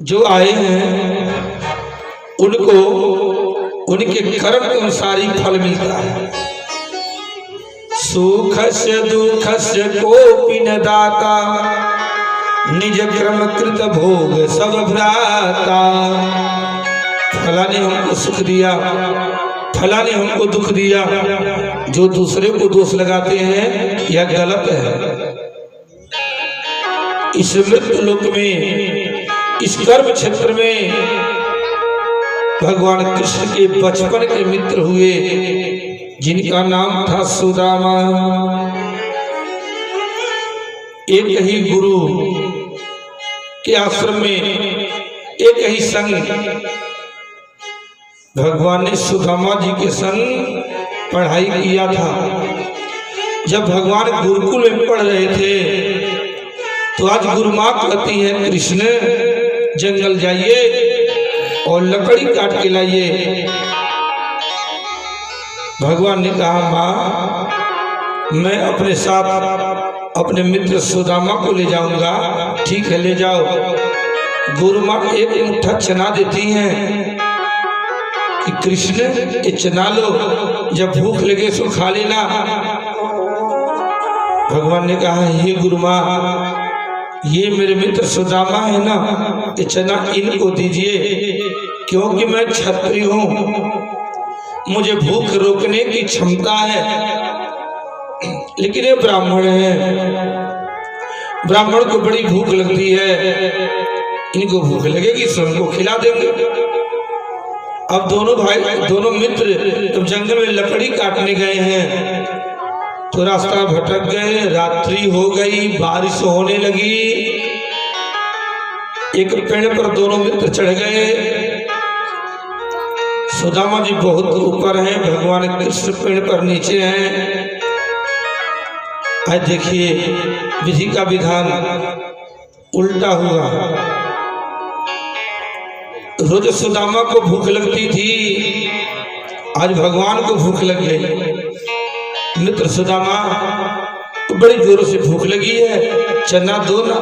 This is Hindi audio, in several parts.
जो आए हैं उनको उनके कर्म के अनुसार ही फल मिलता है। सुखस्य दुखस्य कोपि न दाता, निज कर्म कृत भोग सब भ्राता। फला ने हमको सुख दिया, फला ने हमको दुख दिया, जो दूसरे को दोष लगाते हैं यह गलत है। इस मृत्यु लोक में, इस कर्म क्षेत्र में भगवान कृष्ण के बचपन के मित्र हुए जिनका नाम था सुदामा। एक ही गुरु के आश्रम में एक ही संग भगवान ने सुदामा जी के संग पढ़ाई किया था। जब भगवान गुरुकुल में पढ़ रहे थे तो आज गुरु माँ कहती है कृष्ण जंगल जाइए और लकड़ी काट के लाइए। भगवान ने कहा माँ मैं अपने साथ अपने मित्र सुदामा को ले जाऊंगा। ठीक है ले जाओ। गुरु माँ एक मुट्ठा चना देती हैं कि कृष्ण ये चना लो, जब भूख लगे सो खा लेना। भगवान ने कहा हे गुरु माँ ये मेरे मित्र सुदामा है ना, ये चना इनको दीजिए क्योंकि मैं क्षत्रिय हूँ, मुझे भूख रोकने की क्षमता है। लेकिन ये ब्राह्मण है, ब्राह्मण को बड़ी भूख लगती है, इनको भूख लगेगी सो इनको खिला देंगे। अब दोनों भाई दोनों मित्र जब जंगल में लकड़ी काटने गए हैं तो रास्ता भटक गए, रात्रि हो गई, बारिश होने लगी। एक पेड़ पर दोनों मित्र चढ़ गए। सुदामा जी बहुत ऊपर हैं, भगवान कृष्ण पेड़ पर नीचे हैं। आज देखिए विधि का विधान उल्टा हुआ। रोज सुदामा को भूख लगती थी, आज भगवान को भूख लग गई। मित्र सुदामा तो बड़ी जोरों से भूख लगी है, चना दो ना।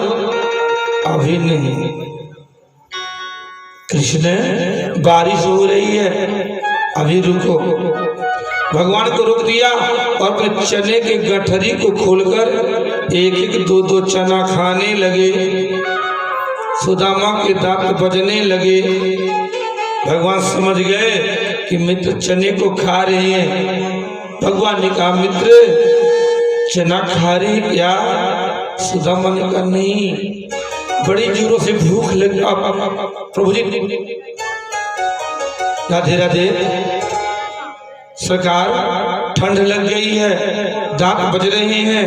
अभी नहीं कृष्ण बारिश हो रही है, अभी रुको। भगवान को रोक दिया और अपने चने के गठरी को खोलकर एक एक दो दो चना खाने लगे। सुदामा के दांत बजने लगे। भगवान समझ गए कि मित्र चने को खा रहे हैं। भगवान ने कहा मित्र चना खा रहे क्या? सुदामा ने कहा नहीं, बड़ी जोरों से भूख लगी। प्रभु जी राधे राधे सरकार, ठंड लग गई है, दांत बज रहे हैं।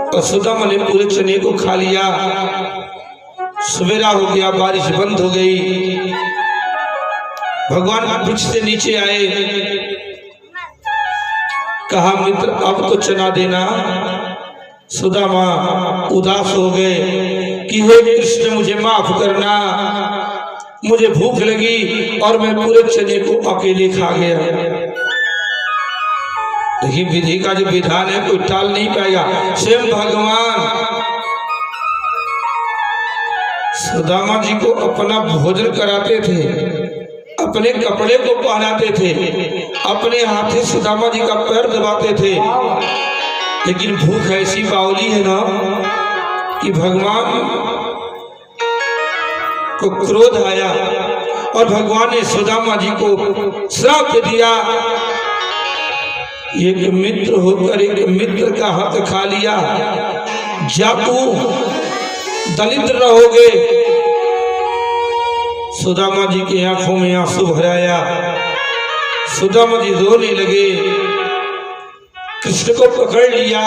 और सुदामा ने पूरे चने को खा लिया। सवेरा हो गया, बारिश बंद हो गई। भगवान वृक्ष से नीचे आए, कहा मित्र अब तो चना देना। सुदामा उदास हो गए कि हे कृष्ण मुझे माफ करना, मुझे भूख लगी और मैं पूरे चने को अकेले खा गया। देखिए विधि का जो विधान है कोई टाल नहीं पाएगा। स्वयं भगवान सुदामा जी को अपना भोजन कराते थे, अपने कपड़े को पहनाते थे, अपने हाथे सुदामा जी का पैर दबाते थे। लेकिन भूख ऐसी बावली है ना कि भगवान को क्रोध आया और भगवान ने सुदामा जी को श्राप दिया। एक मित्र होकर एक मित्र का हाथ खा लिया, जातू दलित रहोगे। सुदामा जी की आंखों में आंसू भराया। सुदामा जी रोने लगे, कृष्ण को पकड़ लिया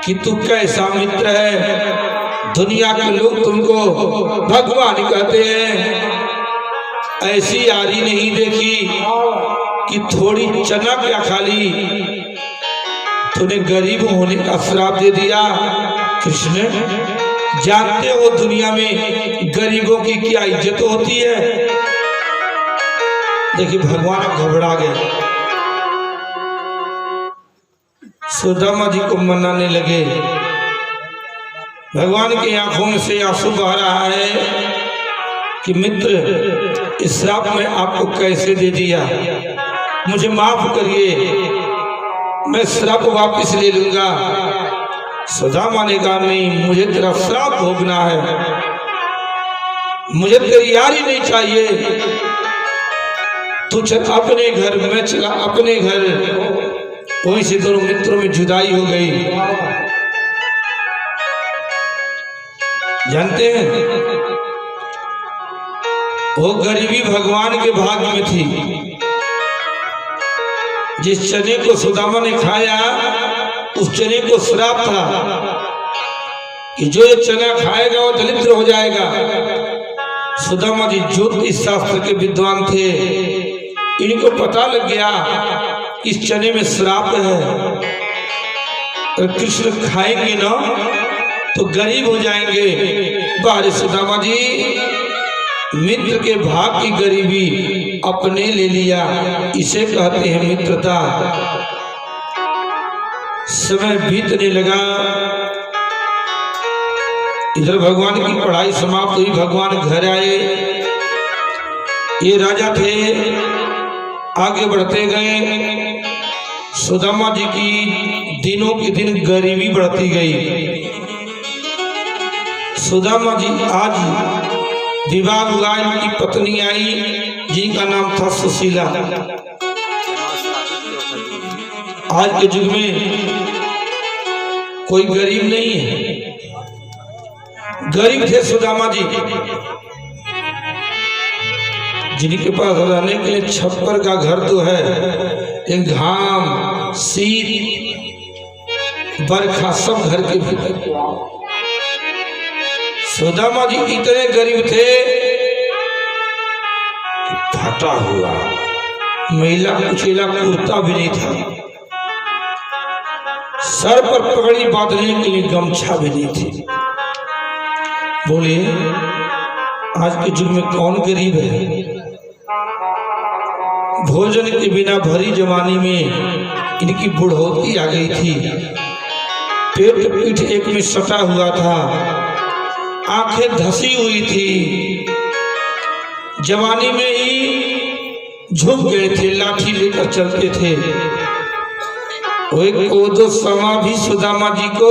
कि तू कैसा मित्र है, दुनिया के लोग तुमको भगवान कहते हैं। ऐसी यारी नहीं देखी कि थोड़ी चना क्या खा ली, तूने गरीब होने का श्राप दे दिया। कृष्ण जानते हो दुनिया में गरीबों की क्या इज्जत होती है। देखिए भगवान घबरा गए, सुदामा जी को मनाने लगे। भगवान की आंखों में से आंसू बह रहा है। कि मित्र इस श्राप में आपको कैसे दे दिया, मुझे माफ करिए, मैं श्राप वापस ले लूंगा। सुदामा ने कहा नहीं, मुझे तेरा श्राप भोगना है, मुझे तेरी यारी नहीं चाहिए। तू चल अपने घर, मैं चला अपने घर। वहीं से दोनों मित्रों में जुदाई हो गई। जानते हैं वो गरीबी भगवान के भाग्य में थी। जिस चने को सुदामा ने खाया उस चने को श्राप था कि जो ये चना खाएगा वो दरिद्र हो जाएगा। सुदामा जी ज्योतिष शास्त्र के विद्वान थे, इनको पता लग गया इस चने में श्राप है, और कृष्ण खाएंगे ना तो गरीब हो जाएंगे। बारे सुदामा जी मित्र के भाग की गरीबी अपने ले लिया, इसे कहते हैं मित्रता। समय बीतने लगा, इधर भगवान की पढ़ाई समाप्त हुई, भगवान घर आए। ये राजा थे, आगे बढ़ते गए। सुदामा जी की दिनों के दिन गरीबी बढ़ती गई। सुदामा जी आज विवाह हुआ, इनकी पत्नी आई जिनका नाम था सुशीला। आज के युग में कोई गरीब नहीं है, गरीब थे सुदामा जी, जिनके पास रहने के लिए छप्पर का घर तो है, एक घाम शीत बरखा सब घर के भीतर। सुदामा जी इतने गरीब थे कि फटा हुआ महिला कुचेला कुर्ता भी नहीं था, सर पर पगड़ी बांधने के लिए गमछा भी नहीं थी। बोले आज के युग में कौन गरीब है? भोजन के बिना भरी जवानी में इनकी बुढ़ौती आ गई थी, पेट पीठ एक में सटा हुआ था, आंखें धसी हुई थी, जवानी में ही झुक गए थे, लाठी लेकर चलते थे। वो समा भी सुदामा जी को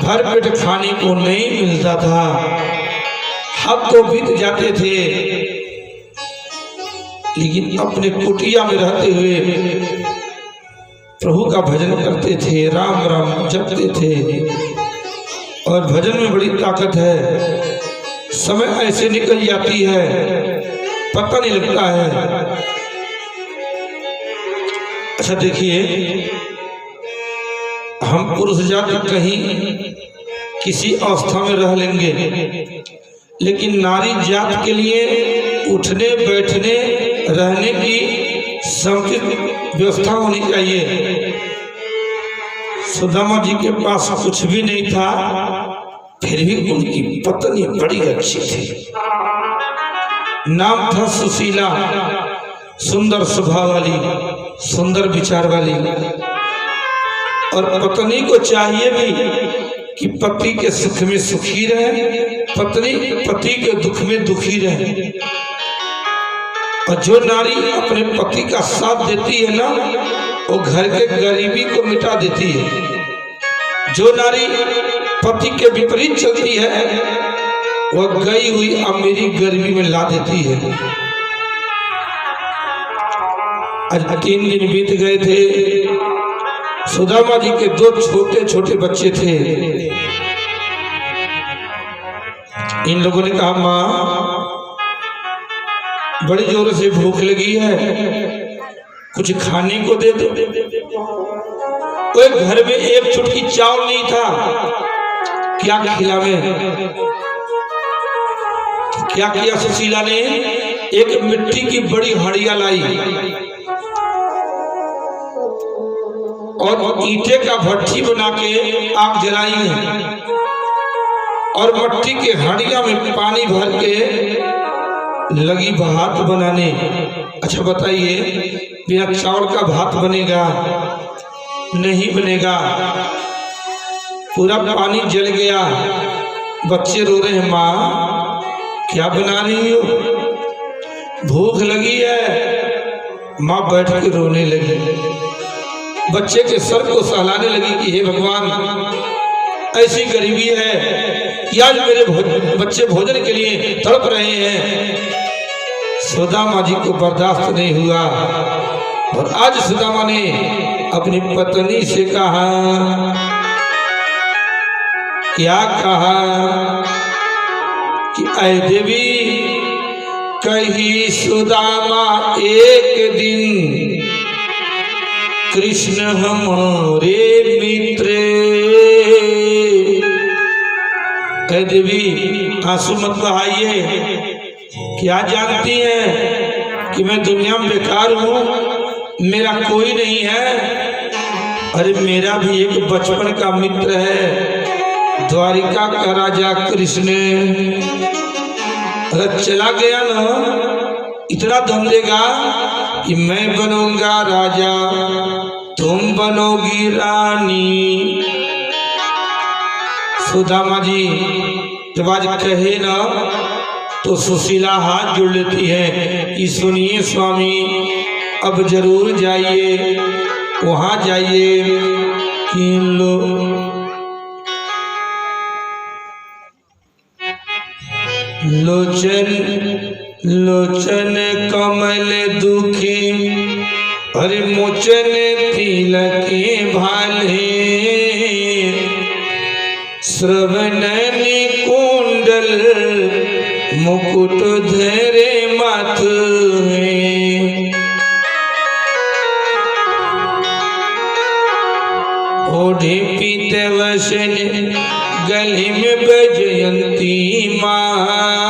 भर पेट खाने को नहीं मिलता था। हफ्तों बीत जाते थे, लेकिन अपने कुटिया में रहते हुए प्रभु का भजन करते थे, राम राम जपते थे। और भजन में बड़ी ताकत है, समय ऐसे निकल जाती है पता नहीं लगता है। अच्छा देखिए, हम पुरुष जाति कहीं किसी अवस्था में रह लेंगे, लेकिन नारी जात के लिए उठने बैठने रहने की समुचित व्यवस्था होनी चाहिए। सुदामा जी के पास कुछ भी नहीं था, फिर भी उनकी पत्नी बड़ी अच्छी थी। नाम था सुशीला, सुंदर स्वभाव वाली, सुंदर विचार वाली। और पत्नी को चाहिए भी कि पति के सुख में सुखी रहे, पत्नी पति के दुख में दुखी रहे। और जो नारी अपने पति का साथ देती है ना, वो घर के गरीबी को मिटा देती है। जो नारी पति के विपरीत चलती है, वह गई हुई अमीरी गरीबी में ला देती है। आज 3 दिन बीत गए थे, सुदामा जी के 2 छोटे छोटे बच्चे थे। इन लोगों ने कहा, माँ बड़ी जोर से भूख लगी है, कुछ खाने को दे दो। कोई घर में एक चुटकी चावल नहीं था, क्या खिलावे? क्या किया सुशीला ने? एक मिट्टी की बड़ी हड़िया लाई और ईंटे का भट्ठी बना के आग जलाई है, और मट्टी के हड़िया में पानी भर के लगी भात बनाने। अच्छा बताइए, बिना चावल का भात बनेगा? नहीं बनेगा। पूरा पानी जल गया, बच्चे रो रहे हैं, माँ क्या बना रही हो? भूख लगी है। माँ बैठ के रोने लगी, बच्चे के सर को सहलाने लगी कि हे भगवान, ऐसी गरीबी है कि आज मेरे बच्चे भोजन के लिए तड़प रहे हैं। सुदामा जी को बर्दाश्त नहीं हुआ और आज सुदामा ने अपनी पत्नी से कहा, क्या कहा कि ऐ देवी, कही सुदामा एक दिन कृष्ण हमारे मित्र। ऐ देवी, आंसू मत बहाइए, क्या जानती हैं कि मैं दुनिया में बेकार हूँ, मेरा कोई नहीं है। अरे मेरा भी एक बचपन का मित्र है, द्वारिका का राजा कृष्ण। अगर चला गया ना, इतना धन देगा कि मैं बनूंगा राजा, तुम बनोगी रानी। सुदामा जी जब आज कहे ना तो सुशीला हाथ जोड़ लेती है कि सुनिए स्वामी, अब जरूर जाइए, वहां जाइए कि लोचन लोचन कमल दुखी, अरे मोचन तिलके भाले, श्रवणन कुंडल मुकुट धरे माथे, ओढ़े पीतवसन गले में बजयंती माल।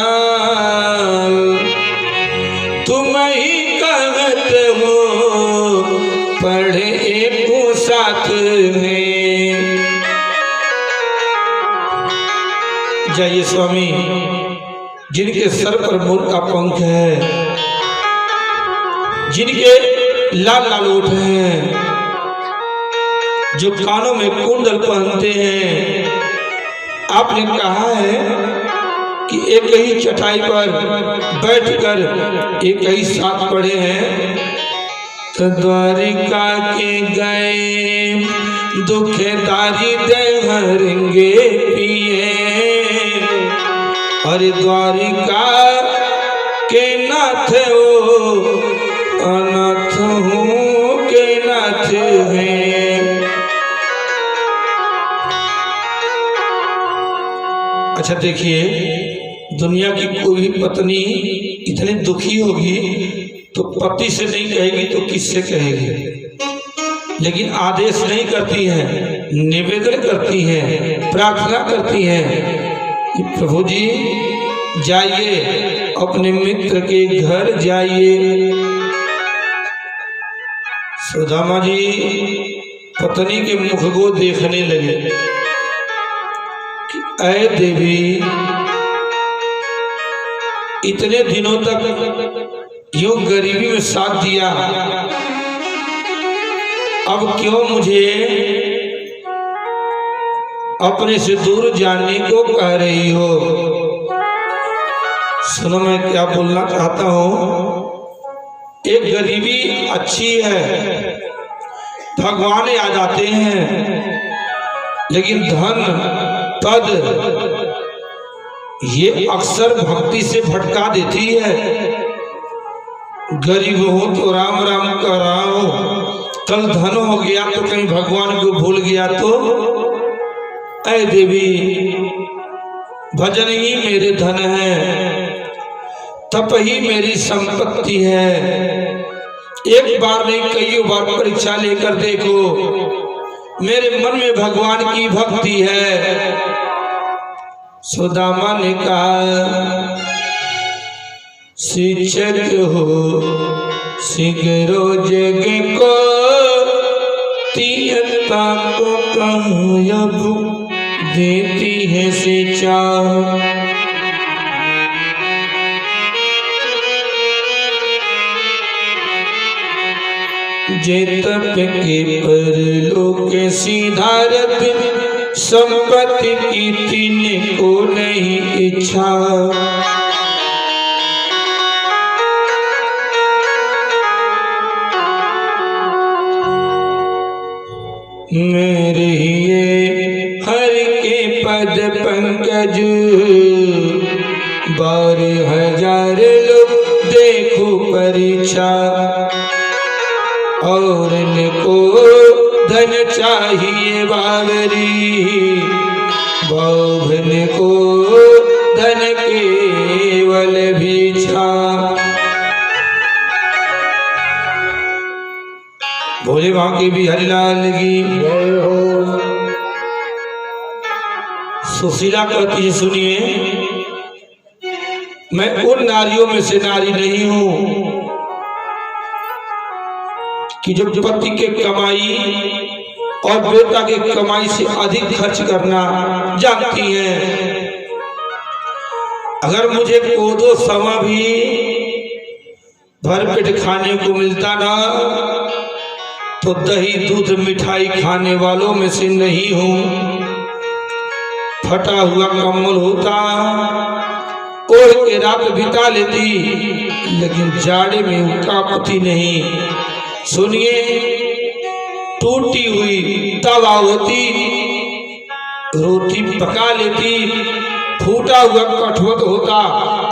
तुम ही कहत हो पढ़े एक साथ में। जाइए स्वामी, जिनके सर पर मोर का पंख है, जिनके लाल लाल ओठ हैं, जो कानों में कुंडल पहनते हैं, आपने कहा है कि एक ही चटाई पर बैठकर एक ही साथ पड़े हैं। तो द्वारिका के गए दुखदारी देहरेंगे पिए, अरे द्वारिका के नाथ हो अनाथ हूँ के नाथ हैं। अच्छा देखिए, दुनिया की कोई पत्नी इतनी दुखी होगी तो पति से नहीं कहेगी तो किससे कहेगी, लेकिन आदेश नहीं करती हैं, निवेदन करती हैं, प्रार्थना करती हैं कि प्रभु जी जाइए, अपने मित्र के घर जाइए। सुदामा जी पत्नी के मुख को देखने लगे कि ऐ देवी, इतने दिनों तक यूं गरीबी में साथ दिया, अब क्यों मुझे अपने से दूर जाने को कह रही हो? सुनो मैं क्या बोलना चाहता हूं। एक गरीबी अच्छी है, भगवान याद आते हैं, लेकिन धन पद ये अक्सर भक्ति से भटका देती है। गरीब हो तो राम राम कराओ, कल धन हो गया तो कहीं भगवान को भूल गया तो। ऐ देवी, भजन ही मेरे धन है, तप ही मेरी संपत्ति है। एक बार नहीं कई बार परीक्षा लेकर देखो, मेरे मन में भगवान की भक्ति है। सुदामा ने कहा, शिक्षक हो सिगरो जग को, तीयता को कहब देती है शिक्षा। जे तप के पर लोक सिधारत, संपत्ति की तिन को नहीं इच्छा। 12,000 लोग देखो परीक्षा, और इनको धन चाहिए बावरी, बाभन को धन केवल भिक्षा। भोले बांके बिहारी लाल की जय हो। सुशीला कहती है, सुनिए, मैं उन नारियों में से नारी नहीं हूं कि जो पति के कमाई और बेटा के कमाई से अधिक खर्च करना जानती हैं। अगर मुझे कोदो समा भी भरपेट खाने को मिलता ना, तो दही दूध मिठाई खाने वालों में से नहीं हूं। फटा हुआ कम्बल होता, ओढ़ के रात बिता लेती, लेकिन जाड़े में उनका पति नहीं। सुनिए, टूटी हुई तवा होती, रोटी पका लेती, फूटा हुआ कठवत होता,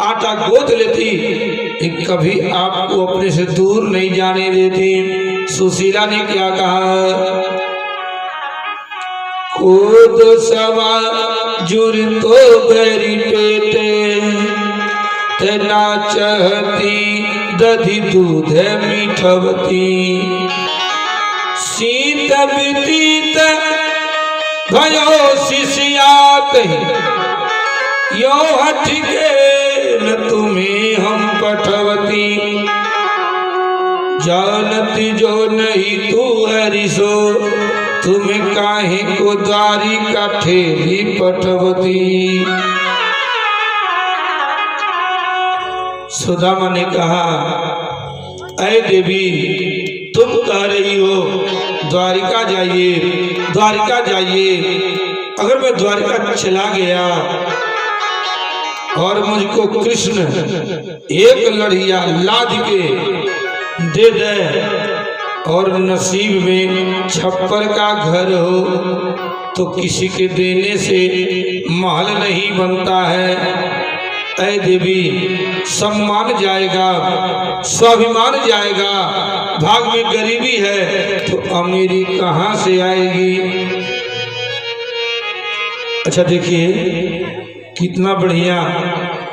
आटा गोद लेती, कभी आपको अपने से दूर नहीं जाने देती। सुशीला ने क्या कहा? कोदो सवा जुर तो गरी पेटे, तना चहती दधी दूध मीठवती, शीत बीतीत भयो शिष्यात, यो हठ के न तुम्हें हम पठवती, जानती जो नहीं तू हरिसो, तुम्हें काहे को द्वारिका ठेली पठवती। सुदामा ने कहा, ऐ देवी, तुम कह रही हो द्वारिका जाइए, द्वारिका जाइए। अगर मैं द्वारिका चला गया और मुझको कृष्ण एक लड़िया लाद के दे दे, और नसीब में छप्पर का घर हो, तो किसी के देने से महल नहीं बनता है। ऐ देवी, सम्मान जाएगा, स्वाभिमान जाएगा, भाग में गरीबी है तो अमीरी कहाँ से आएगी। अच्छा देखिए, कितना बढ़िया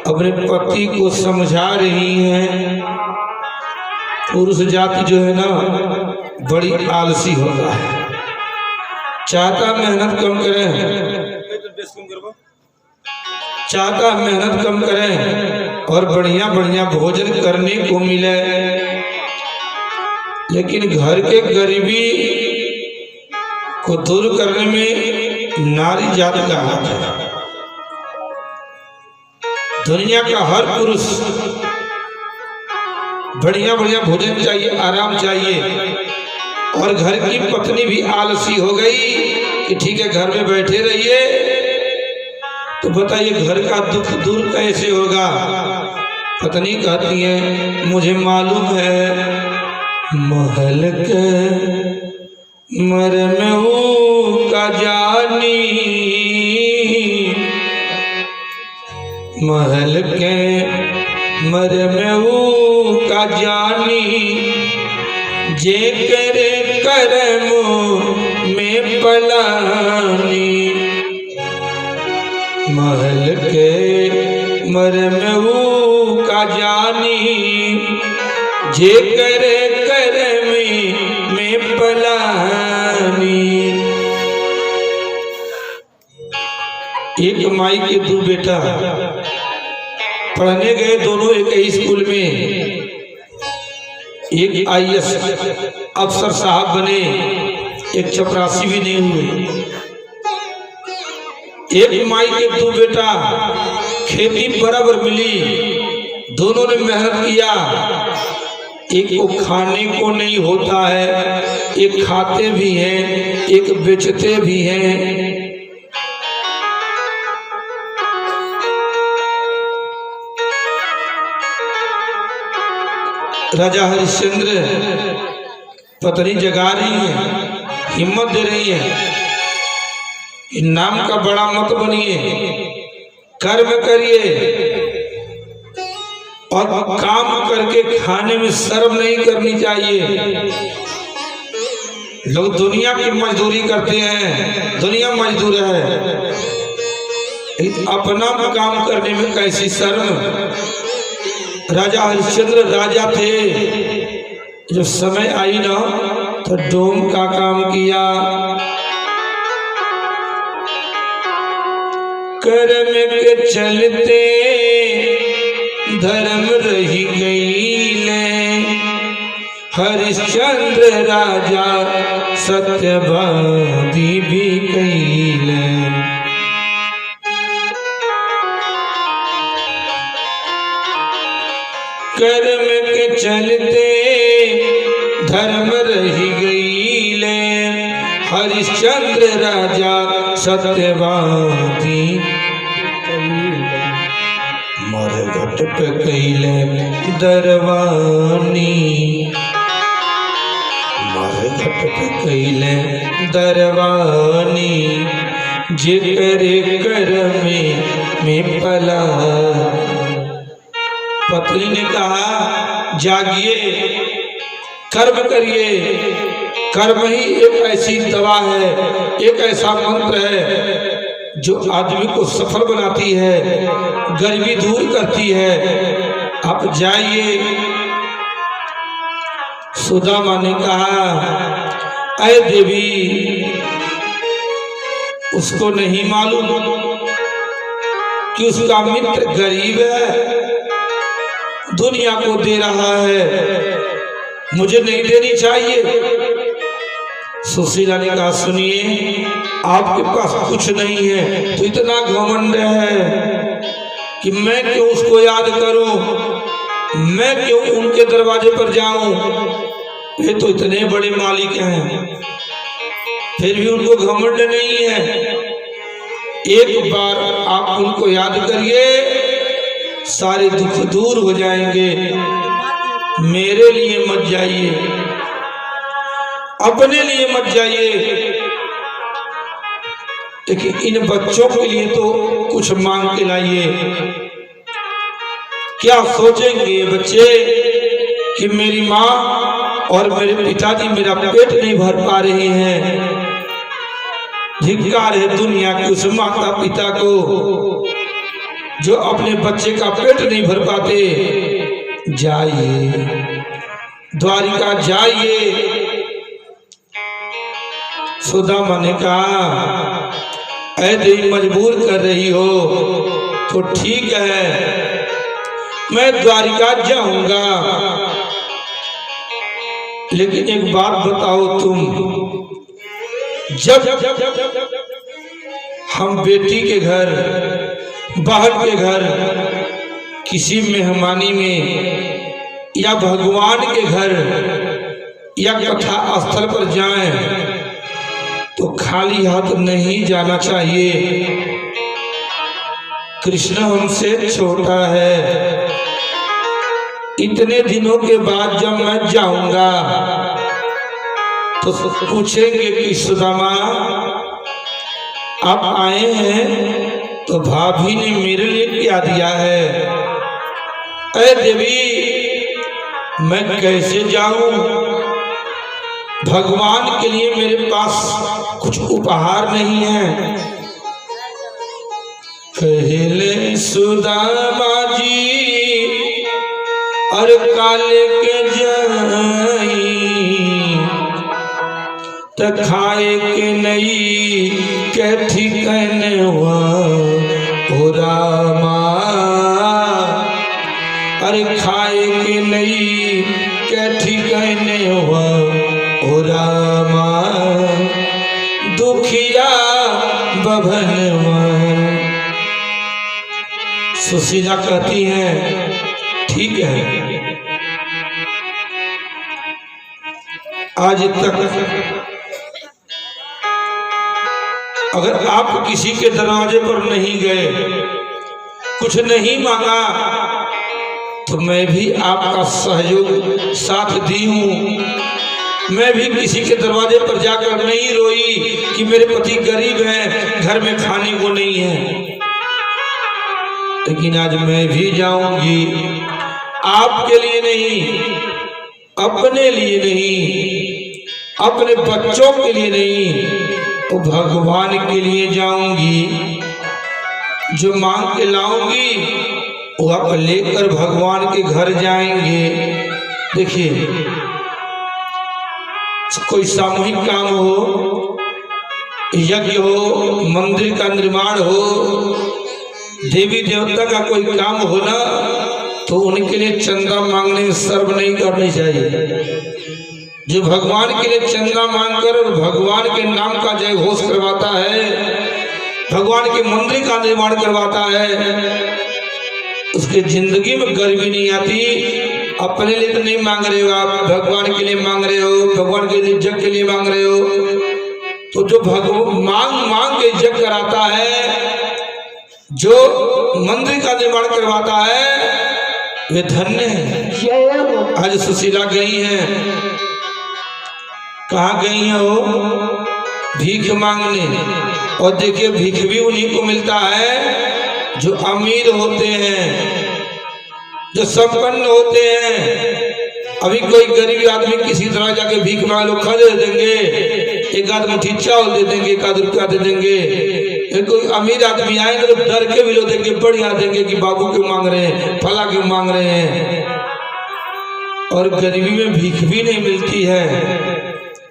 अपने पति को समझा रही हैं। पुरुष जाति जो है ना, बड़ी आलसी होता है, चाहता मेहनत कम करें, चाहता मेहनत कम करें और बढ़िया बढ़िया भोजन करने को मिले, लेकिन घर के गरीबी को दूर करने में नारी जाति का हाथ है। दुनिया का हर पुरुष बढ़िया बढ़िया भोजन चाहिए, आराम चाहिए, और घर की पत्नी भी आलसी हो गई कि ठीक है घर में बैठे रहिए, तो बताइए घर का दुख दूर कैसे होगा। पत्नी कहती है, मुझे मालूम है महल के मरमऊ का जानी, महल के मरमऊ का जानी, जे करे करम में पलानी, महल के मरमऊ का जानी, जे करे करम में पलानी। एक माई के दो बेटा पढ़ने गए, दोनों एक ही स्कूल में, एक IAS अफसर साहब बने, एक चपरासी भी नहीं हुए। एक माई के दो बेटा, खेती बराबर मिली, दोनों ने मेहनत किया, एक को खाने को नहीं होता है, एक खाते भी हैं, एक बेचते भी हैं। राजा हरिश्चंद्र पत्नी जगा रही है, हिम्मत दे रही है, नाम का बड़ा मत बनिए, कर्म करिए, और काम करके खाने में शर्म नहीं करनी चाहिए। लोग दुनिया की मजदूरी करते हैं, दुनिया मजदूर है, अपना काम करने में कैसी शर्म। राजा हरिश्चंद्र राजा थे, जब समय आई ना तो डोम का काम किया। कर्म के चलते धर्म रही गईले, हरिश्चंद्र राजा सत्यवादी भी कईले। कर्म के चलते धर्म रही गईले, हरिश्चंद्र राजा सत्यवादी मरघट पे कैले दरवानी, मरघट पे कैले दरवानी, जिक्र कर में पला। पत्नी ने कहा जागिए, कर्म करिए, कर्म ही एक ऐसी दवा है, एक ऐसा मंत्र है जो आदमी को सफल बनाती है, गरीबी दूर करती है। आप जाइए। सुदामा ने कहा अरे देवी, उसको नहीं मालूम कि उसका मित्र गरीब है, दुनिया को दे रहा है, मुझे नहीं देनी चाहिए। सुशीला ने कहा सुनिए, आपके पास कुछ नहीं है तो इतना घमंड है कि मैं क्यों उसको याद करूं, मैं क्यों उनके दरवाजे पर जाऊं, ये तो इतने बड़े मालिक हैं, फिर भी उनको घमंड नहीं है। एक बार आप उनको याद करिए, सारे दुख दूर हो जाएंगे। मेरे लिए मत जाइए, अपने लिए मत जाइए, लेकिन इन बच्चों के लिए तो कुछ मांग के लाइए। क्या सोचेंगे बच्चे कि मेरी माँ और मेरे पिताजी मेरा पेट नहीं भर पा रहे हैं। धिक्कार है दुनिया के उस माता पिता को जो अपने बच्चे का पेट नहीं भर पाते। जाइए, द्वारिका जाइए। सुदामा ने कहा ऐ देवी, मजबूर कर रही हो तो ठीक है, मैं द्वारिका जाऊंगा, लेकिन एक बात बताओ तुम, जब हम बेटी के घर, बहन के घर, किसी मेहमानी में या भगवान के घर या कथा स्थल पर जाएं तो खाली हाथ नहीं जाना चाहिए। कृष्ण हमसे छोटा है, इतने दिनों के बाद जब मैं जाऊंगा तो पूछेंगे कि सुदामा आप आए हैं तो भाभी ने मेरे लिए क्या दिया है। अरे देवी, मैं कैसे जाऊं, भगवान के लिए मेरे पास कुछ उपहार नहीं है। कहले सुदामा जी और काले के जाई त खाए के नहीं के ठिकानवा ओ रामा, अरे खाए के नहीं के ठिकानवा ओ रामा, दुखिया बभनवा। सुशीला कहती है ठीक है, आज तक अगर आप किसी के दरवाजे पर नहीं गए, कुछ नहीं मांगा, तो मैं भी आपका सहयोग साथ दी हूँ। मैं भी किसी के दरवाजे पर जाकर नहीं रोई कि मेरे पति गरीब हैं, घर में खाने को नहीं है, लेकिन आज मैं भी जाऊंगी आपके लिए नहीं, अपने लिए नहीं, अपने बच्चों के लिए नहीं, तो भगवान के लिए जाऊंगी। जो मांग के लाऊंगी वो आप लेकर भगवान के घर जाएंगे। देखिए, कोई सामूहिक काम हो, यज्ञ हो, मंदिर का निर्माण हो, देवी देवता का कोई काम हो ना, तो उनके लिए चंदा मांगने शर्म नहीं करनी चाहिए। जो भगवान के लिए चंदा मांगकर और भगवान के नाम का जय घोष करवाता है, भगवान के मंदिर का निर्माण करवाता है, उसके जिंदगी में गर्मी नहीं आती। अपने लिए तो नहीं मांग रहे हो आप, भगवान के लिए मांग रहे हो, भगवान के यज्ञ के लिए मांग रहे हो। तो जो भगवान मांग के यज्ञ कराता है, जो मंदिर का निर्माण करवाता है, वे धन्य है। आज सुशीला गई हैं, कहाँ गई हैं वो? भीख मांगने। और देखिए, भीख भी उन्हीं को मिलता है जो अमीर होते हैं, जो संपन्न होते हैं। अभी कोई गरीब आदमी किसी तरह जाके भीख मांग लो, खा दे देंगे, एक आध मुट्ठी चावल दे देंगे, एक आध रुपया दे देंगे। कोई अमीर आदमी आए तो डर के भी लो देंगे, बढ़िया देंगे कि बाबू क्यों मांग रहे हैं, फला क्यों मांग रहे हैं। और गरीबी में भीख भी नहीं मिलती है।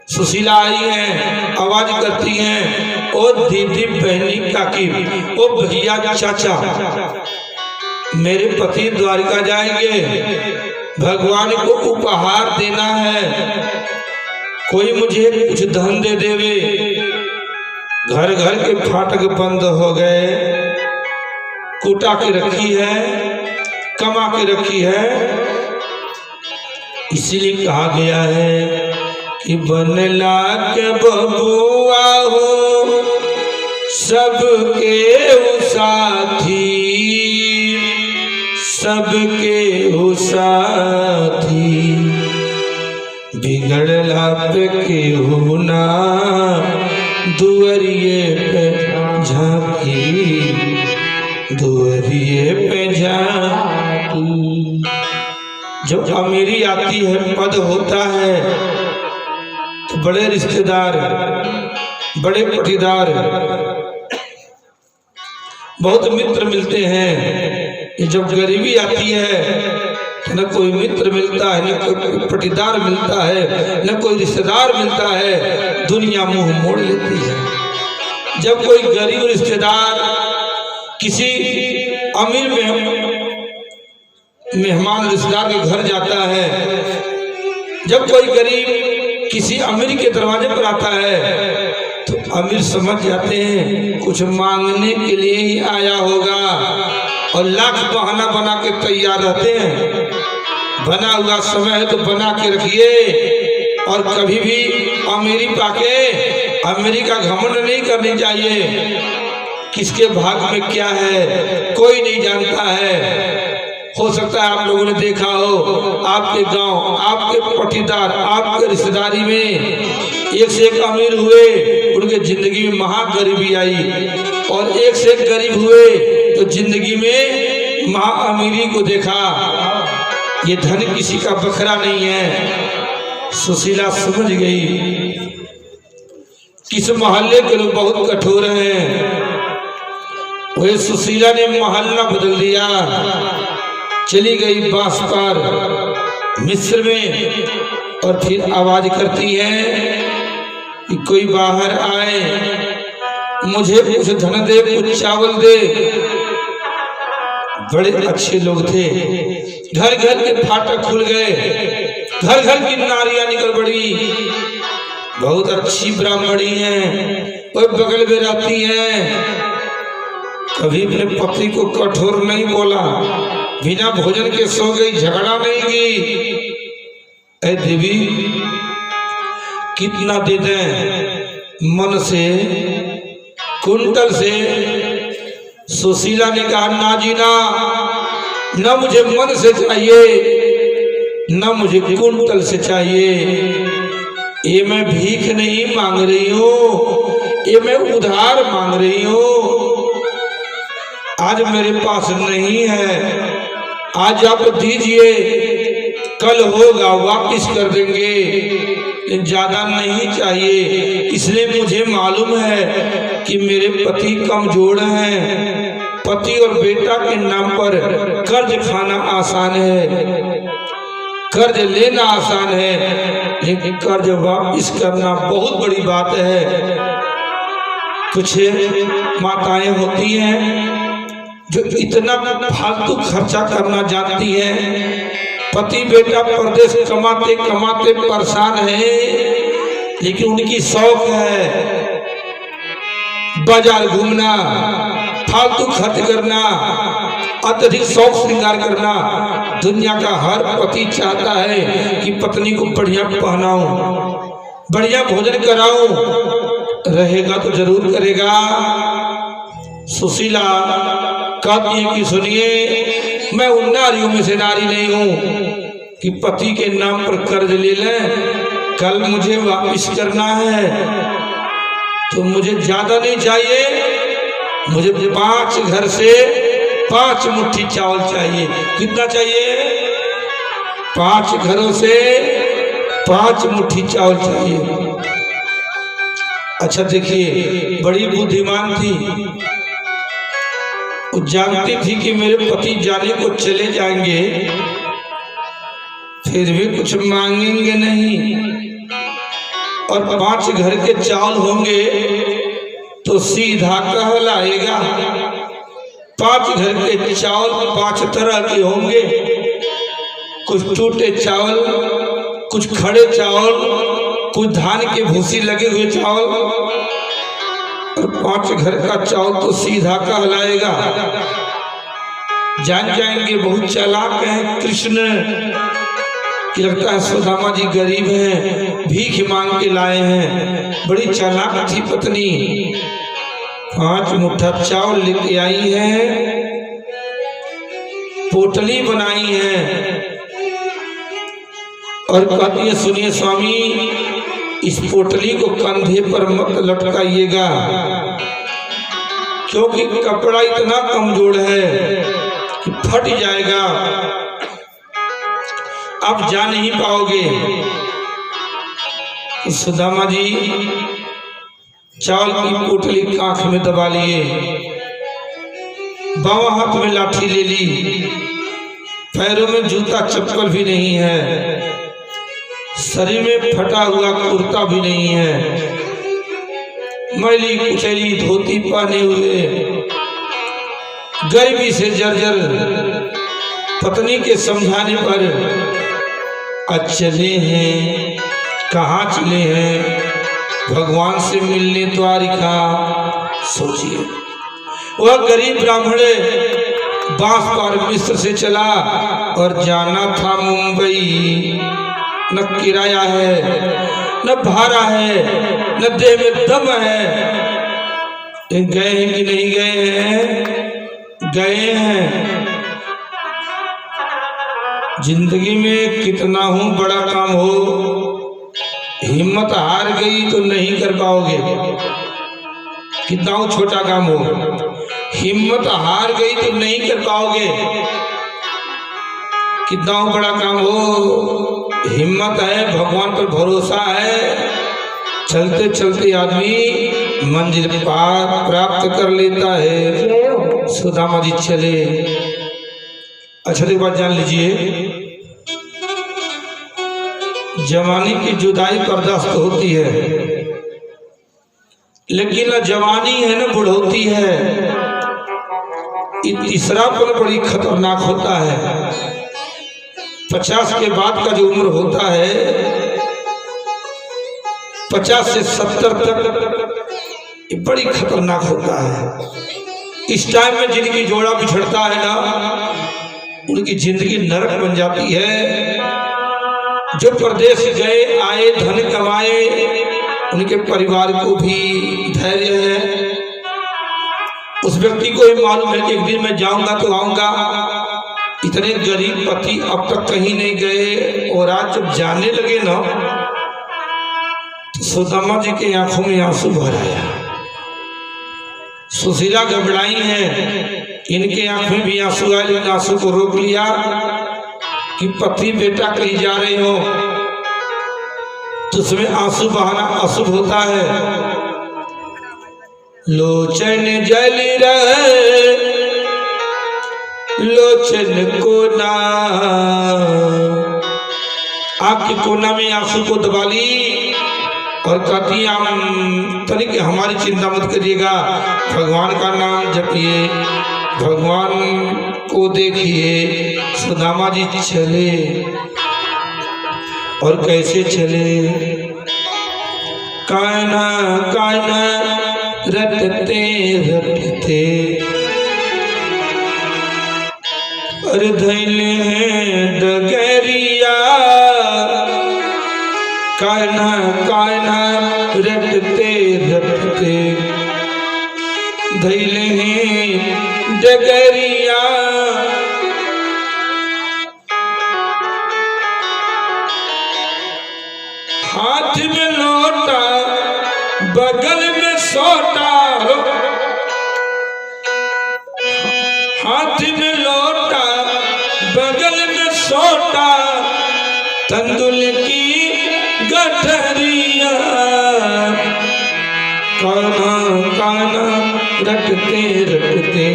सुशीला आई हैं, आवाज करती हैं, ओ दीदी, बहनी, काकी, ओ भैया, चाचा, मेरे पति द्वारिका जाएंगे, भगवान को उपहार देना है, कोई मुझे कुछ धन दे देवे। घर घर के फाटक बंद हो गए, कुटा के रखी है, कमा के रखी है। इसीलिए कहा गया है कि बनला के बबुआ हो सबके साथी, सबके साथी, बिगड़ला पे केहू ना दुअरिए पे झांकी, दुअरिए पे झांकी। जब अमीरी आती है, पद होता है, तो बड़े रिश्तेदार, बड़े पटीदार, बहुत मित्र मिलते हैं। जब गरीबी आती है तो न कोई मित्र मिलता है, न कोई पटीदार मिलता है, न कोई रिश्तेदार मिलता है, दुनिया मुंह मोड़ लेती है। जब कोई गरीब रिश्तेदार किसी अमीर मेहमान रिश्तेदार के घर जाता है, जब कोई गरीब किसी अमीर के दरवाजे पर आता है, तो अमीर समझ जाते हैं कुछ मांगने के लिए ही आया होगा, और लाख बहाना बना के तैयार रहते हैं। बना हुआ समय है तो बना के रखिए। और कभी भी अमीरी पाके अमीरी का घमंड नहीं करनी चाहिए। किसके भाग में क्या है कोई नहीं जानता है। हो सकता है आप लोगों ने देखा हो, आपके गांव, आपके पटीदार, आपके रिश्तेदारी में एक से एक अमीर हुए, उनके जिंदगी में महा गरीबी आई, और एक से एक गरीब हुए तो जिंदगी में महा अमीरी को देखा। ये धन किसी का बखरा नहीं है। सुशीला समझ गई किस मोहल्ले के लोग बहुत कठोर हैं। वही सुशीला ने मोहल्ला बदल दिया, चली गई बांस पार मिस्र में, और फिर आवाज करती है कि कोई बाहर आए, मुझे कुछ धन दे, कुछ चावल दे। बड़े अच्छे लोग थे, घर घर के फाटक खुल गए, घर घर की नारियां निकल पड़ी। बहुत अच्छी ब्राह्मणी हैं, कोई बगल में रहती हैं, कभी अपने पति को कठोर नहीं बोला, बिना भोजन के सो गई, झगड़ा नहीं की। ऐ देवी कितना दे दें, मन से, कुंटल से? सुशीला ने कहा ना जी ना, न मुझे मन से चाहिए, न मुझे कुंटल से चाहिए। ये मैं भीख नहीं मांग रही हूँ, ये मैं उधार मांग रही हूँ। आज मेरे पास नहीं है, आज आप दीजिए, कल होगा वापिस कर देंगे, ज्यादा नहीं चाहिए। इसलिए मुझे मालूम है कि मेरे पति कमजोर हैं। पति और बेटा के नाम पर कर्ज खाना आसान है, कर्ज लेना आसान है, लेकिन कर्ज वापिस करना बहुत बड़ी बात है। कुछ माताएं होती हैं जो इतना फालतू खर्चा करना जानती हैं। पति बेटा परदेश कमाते कमाते परेशान है, लेकिन उनकी शौक है बाजार घूमना, फालतू खर्च करना, अत्यधिक शौक श्रृंगार करना। दुनिया का हर पति चाहता है कि पत्नी को बढ़िया पहनाऊं, बढ़िया भोजन कराऊं, रहेगा तो जरूर करेगा। सुशीला कहती है कि सुनिए, मैं उन नारियों में से नारी नहीं हूं कि पति के नाम पर कर्ज ले लें, कल मुझे वापिस करना है। तो मुझे ज्यादा नहीं चाहिए, मुझे 5 घर से 5 मुट्ठी चावल चाहिए। कितना चाहिए? 5 घरों से 5 मुट्ठी चावल चाहिए। अच्छा देखिए, बड़ी बुद्धिमान थी, वो जानती थी कि मेरे पति जाने को चले जाएंगे, फिर भी कुछ मांगेंगे नहीं, और 5 घर के चावल होंगे तो सीधा कहलाएगा। 5 घर के चावल 5 तरह के होंगे, कुछ टूटे चावल, कुछ खड़े चावल, कुछ धान के भूसी लगे हुए चावल, और 5 घर का चावल तो सीधा कहलाएगा। जान जाएंगे बहुत चालाक हैं कृष्ण, कि लगता है सुदामा जी गरीब हैं, भीख मांग के लाए हैं। बड़ी चालाक थी पत्नी, 5 मुट्ठा चावल लेके आई है, पोटली बनाई है, और कहती है सुनिए स्वामी, इस पोटली को कंधे पर मत लटकाइएगा, क्योंकि कपड़ा इतना कमजोर है कि फट जाएगा, आप जा नहीं पाओगे। तो सुदामा जी चावल की पोटली आंख में दबा लिए, बावां हाथ में लाठी ले ली, पैरों में जूता चप्पल भी नहीं है, शरीर में फटा हुआ कुर्ता भी नहीं है, मैली कुचैली धोती पहने हुए, गर्मी से जर्जर। पत्नी के समझाने पर आज चले हैं, कहाँ चले हैं? भगवान से मिलने द्वारिका। सोचिए, वह गरीब ब्राह्मण बांस पर मिस्र से चला और जाना था मुंबई। न किराया है, न भाड़ा है, न देह में दम है। गए हैं कि नहीं गए हैं? गए हैं। जिंदगी में कितना हूं बड़ा काम हो, हिम्मत हार गई तो नहीं कर पाओगे। कितना हूं छोटा काम हो, हिम्मत हार गई तो नहीं कर पाओगे। कितना हूं बड़ा काम हो, हिम्मत है, भगवान पर भरोसा है, चलते चलते आदमी मंजिल पार प्राप्त कर लेता है। सुदामा जी चले। अच्छा एक बात जान लीजिए, जवानी की जुदाई बर्दाश्त होती है, लेकिन न जवानी है न बुढ़ोती है। तीसरापन बड़ी खतरनाक होता है। 50 के बाद का जो उम्र होता है, 50 से 70 तक, ये बड़ी खतरनाक होता है। इस टाइम में जिनकी जोड़ा बिछड़ता है ना, उनकी जिंदगी नरक बन जाती है। जो प्रदेश गए आए, धन कमाए, उनके परिवार को भी धैर्य है। उस व्यक्ति को ही मालूम है कि एक दिन मैं जाऊंगा तो आऊंगा। इतने गरीब पति अब तक कहीं नहीं गए, और आज जब जाने लगे ना, तो सुदामा जी के आंखों में आंसू भर आया। सुशीला घबराई है, इनके आंख में भी आंसू आए, लेकिन आंसू को रोक लिया कि पति बेटा कहीं जा रहे हो तो उसमें आंसू बहाना अशुभ होता है। लोचन जल रहे लोचन कोना, आपके कोना में आंसू को दबा ली और कहती हम तनिक हमारी चिंता मत करिएगा, भगवान का नाम जपिए, भगवान को देखिए। सुदामा जी चले और कैसे चले, कान्हा कान्हा रटते रटते अरे धैले डगरिया, कान्हा कान्हा रटते रटते धैले डगरिया। हाथ में लोटा बगल में सोटा, हाथ में लोटा बगल में सोटा, तंदुल की गठरिया। कान्हा कान्हा रटते रटते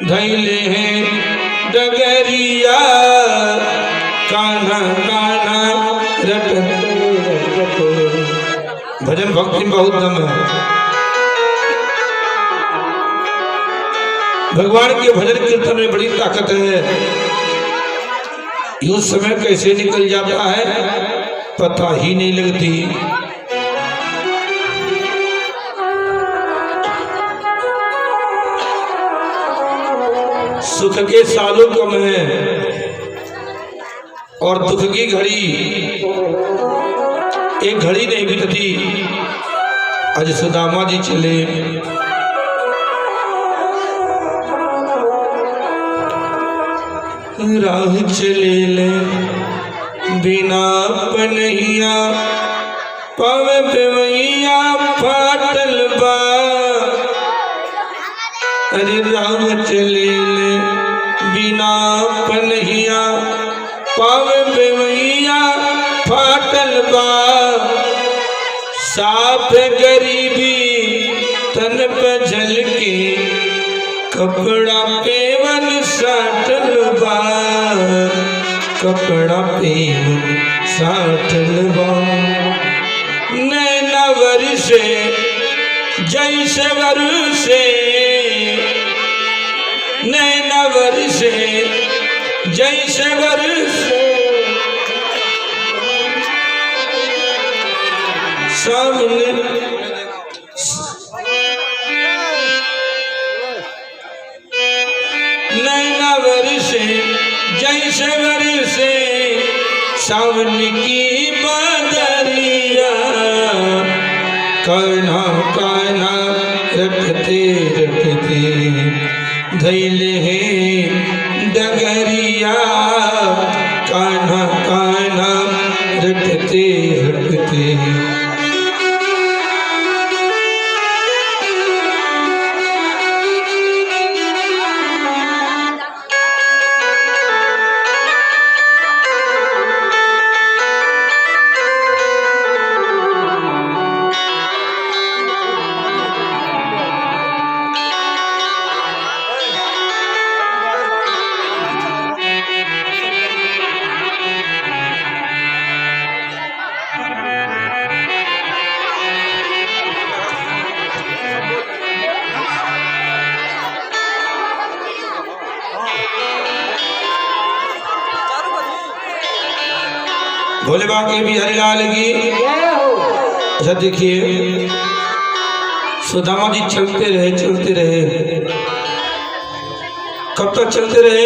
धैले हैं डगरिया, कान्हा कान्हा रटते रटते। भजन भक्ति में बहुत दम है, भगवान के भजन कीर्तन में बड़ी ताकत है। यूं समय कैसे निकल जाता है पता ही नहीं लगती। सुख के सालों कम है और दुख की घड़ी एक घड़ी नहीं बीतती। आज सुदामा जी चले, राह चले ले बिना पनहिया, पावे बेवैया फाटल बा। अरे राह चले ले बिना पनहिया, पावे बेवैया फाटल बा। साफ गरीबी तन पे झलके, कपड़ा पेवन साटल बा, कपड़ा पेवन साटल बा। नैना वर्षे जैसे वर्षे, नैना वर्षे जैसे वर्षे, सामने नैना वर्षे जैसे वर्षे, सावन की बदरिया। कान्हा कान्हा रटते रटते धैले हैं डगरिया, कान्हा कान्हा रटते रटते। भोले बाबा भी हरिलाल की। अच्छा देखिए, सुदामा जी चलते रहे चलते रहे। कब तक चलते रहे?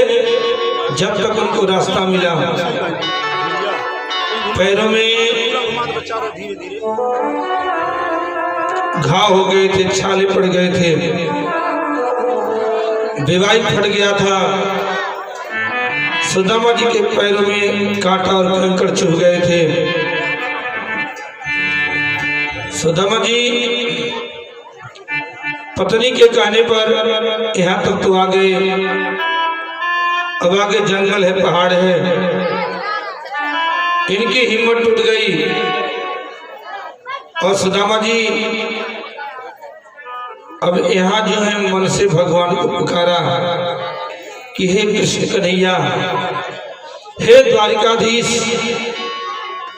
जब तक उनको रास्ता मिला। पैरों में घाव हो गए थे, छाले पड़ गए थे, बेवाई फट गया था। सुदामा जी के पैरों में कांटा और कंकड़ चुभ गए थे। सुदामा जी पत्नी के कहने पर यहाँ तक तो आ गए। अब आगे जंगल है, पहाड़ है। इनकी हिम्मत टूट गई और सुदामा जी अब यहाँ जो है मन से भगवान को पुकारा कि हे कृष्ण कन्हैया, हे द्वारिकाधीश,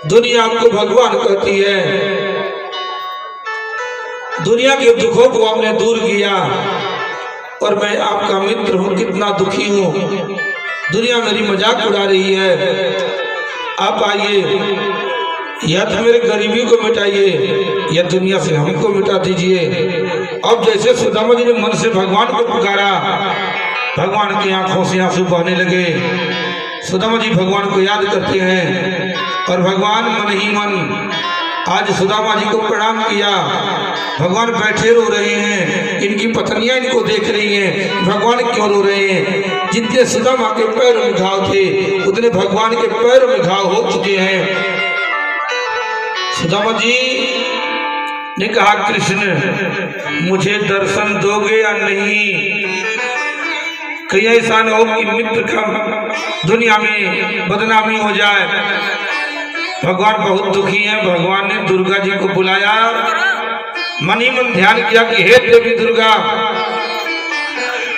दुनिया आपको भगवान कहती है, दुनिया के दुखों को आपने दूर किया और मैं आपका मित्र हूँ, कितना दुखी हूँ, दुनिया मेरी मजाक उड़ा रही है। आप आइए, या तो मेरे गरीबी को मिटाइए या दुनिया से हमको मिटा दीजिए। अब जैसे सुदामा जी ने मन से भगवान को पुकारा, भगवान की आंखों से आंसू बहने लगे। सुदामा जी भगवान को याद करते हैं और भगवान मन ही मन आज सुदामा जी को प्रणाम किया। भगवान बैठे रो रहे हैं, इनकी पत्नियां इनको देख रही हैं, भगवान क्यों रो रहे हैं? जितने सुदामा के पैरों में घाव थे उतने भगवान के पैरों में घाव हो चुके हैं। सुदामा जी ने कहा, कृष्ण मुझे दर्शन दोगे या नहीं? कहीं ऐसा न हो कि मित्र का दुनिया में बदनामी हो जाए। भगवान बहुत दुखी हैं। भगवान ने दुर्गा जी को बुलाया, मन ही मन ध्यान किया कि हे देवी दुर्गा,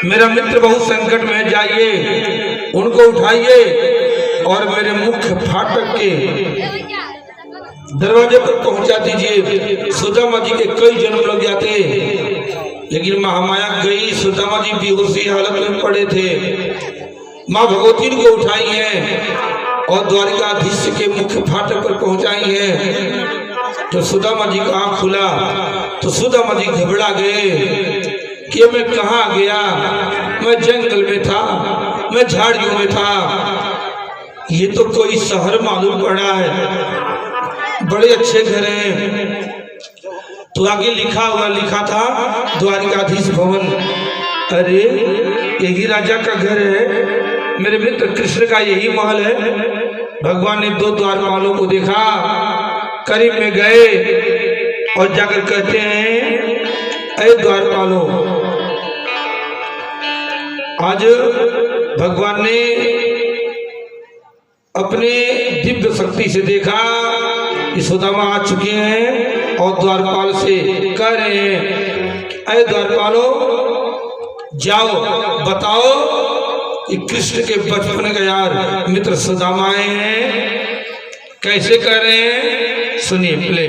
मेरा मित्र बहुत संकट में, जाइए उनको उठाइए और मेरे मुख्य फाटक के दरवाजे पर पहुंचा दीजिए। सुदामा जी के कई जन्म लग जाते, लेकिन महामाया गई। सुदामा जी बेहोशी हालत में पड़े थे। माँ भगवती को उठाई है और द्वारिकाधीश के मुख्य फाटक पर पहुंचाई है। तो सुदामा जी का आंख खुला तो सुदामा जी घबरा गए कि मैं कहाँ गया? मैं जंगल में था, मैं झाड़ियों में था, ये तो कोई शहर मालूम पड़ा है, बड़े अच्छे घर हैं। तो आगे लिखा था द्वारिकाधीश भवन। अरे यही राजा का घर है, मेरे मित्र कृष्ण का यही महल है। भगवान ने दो द्वारपालों को देखा, करीब में गए और जाकर कहते हैं, अरे द्वारपालों, आज भगवान ने अपने दिव्य शक्ति से देखा कि सुदामा आ चुके हैं और द्वारपाल से कह रहे हैं, अरे द्वारपालों, जाओ बताओ कि कृष्ण के बचपन का यार मित्र सुदामा आए हैं। कैसे कह रहे हैं, सुनिए प्ले।